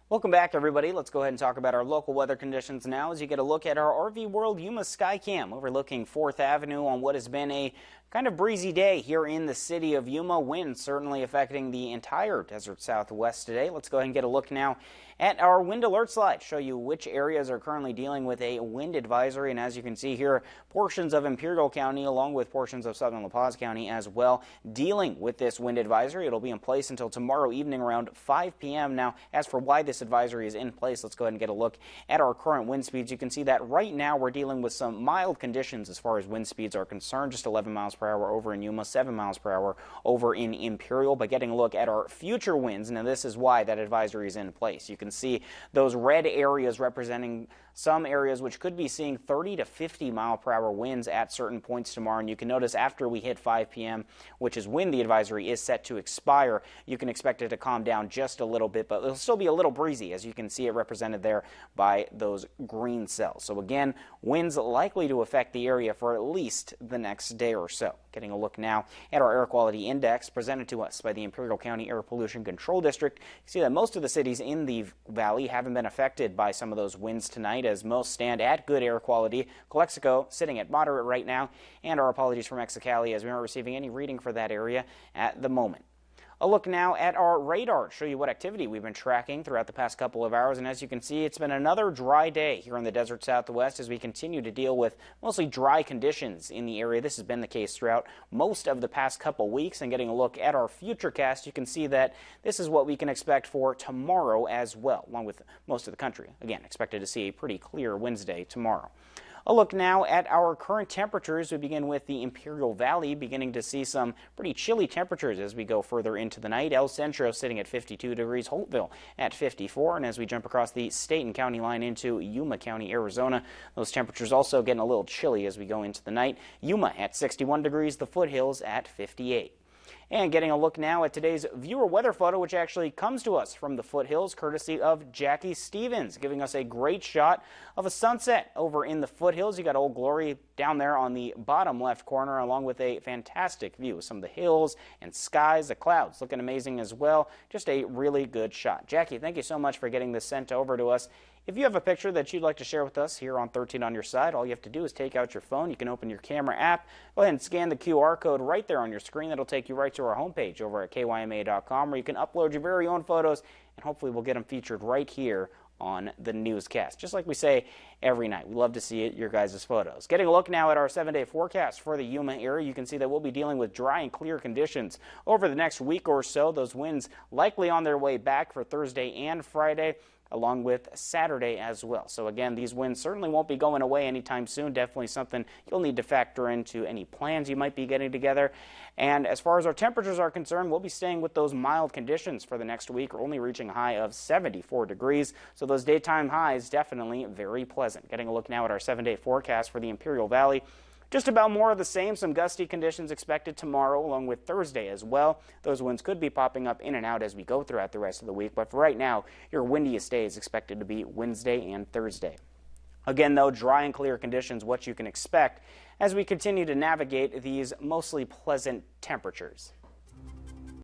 Welcome back, everybody. Let's go ahead and talk about our local weather conditions now as you get a look at our RV World Yuma Skycam overlooking 4th Avenue on what has been a kind of breezy day here in the city of Yuma. Wind certainly affecting the entire desert southwest today. Let's go ahead and get a look now at our wind alert slide, show you which areas are currently dealing with a wind advisory. And as you can see here, portions of Imperial County along with portions of southern La Paz County as well dealing with this wind advisory. It'll be in place until tomorrow evening around 5 p.m. Now, as for why this advisory is in place, let's go ahead and get a look at our current wind speeds. You can see that right now we're dealing with some mild conditions as far as wind speeds are concerned, just 11 miles per hour over in Yuma, 7 miles per hour over in Imperial. But getting a look at our future winds, now this is why that advisory is in place. You can see those red areas representing some areas which could be seeing 30 to 50 mile per hour winds at certain points tomorrow. And you can notice after we hit 5 p.m., which is when the advisory is set to expire, you can expect it to calm down just a little bit, but it'll still be a little breezy, as you can see it represented there by those green cells. So again, winds likely to affect the area for at least the next day or so. Getting a look now at our air quality index presented to us by the Imperial County Air Pollution Control District. You see that most of the cities in the valley haven't been affected by some of those winds tonight, as most stand at good air quality. Calexico sitting at moderate right now, and our apologies for Mexicali as we aren't receiving any reading for that area at the moment. A look now at our radar to show you what activity we've been tracking throughout the past couple of hours. And as you can see, it's been another dry day here in the desert southwest as we continue to deal with mostly dry conditions in the area. This has been the case throughout most of the past couple weeks. And getting a look at our futurecast, you can see that this is what we can expect for tomorrow as well, along with most of the country. Again, expected to see a pretty clear Wednesday tomorrow. A look now at our current temperatures. We begin with the Imperial Valley, beginning to see some pretty chilly temperatures as we go further into the night. El Centro sitting at 52 degrees, Holtville at 54, and as we jump across the state and county line into Yuma County, Arizona, those temperatures also getting a little chilly as we go into the night. Yuma at 61 degrees, the foothills at 58. And getting a look now at today's viewer weather photo, which actually comes to us from the foothills, courtesy of Jackie Stevens, giving us a great shot of a sunset over in the foothills. You got Old Glory down there on the bottom left corner, along with a fantastic view of some of the hills and skies, the clouds looking amazing as well. Just a really good shot. Jackie, thank you so much for getting this sent over to us. If you have a picture that you'd like to share with us here on 13 on your side, all you have to do is take out your phone. You can open your camera app. Go ahead and scan the QR code right there on your screen. That'll take you right to our homepage over at kyma.com, where you can upload your very own photos, and hopefully we'll get them featured right here on the newscast, just like we say every night. We love to see your guys' photos. Getting a look now at our 7-day forecast for the Yuma area, you can see that we'll be dealing with dry and clear conditions over the next week or so. Those winds likely on their way back for Thursday and Friday, along with Saturday as well. So again, these winds certainly won't be going away anytime soon. Definitely something you'll need to factor into any plans you might be getting together. And as far as our temperatures are concerned, we'll be staying with those mild conditions for the next week. We're only reaching a high of 74 degrees. So those daytime highs definitely very pleasant. Getting a look now at our 7-day forecast for the Imperial Valley. Just about more of the same, some gusty conditions expected tomorrow along with Thursday as well. Those winds could be popping up in and out as we go throughout the rest of the week, but for right now, your windiest day is expected to be Wednesday and Thursday. Again, though, dry and clear conditions, what you can expect as we continue to navigate these mostly pleasant temperatures.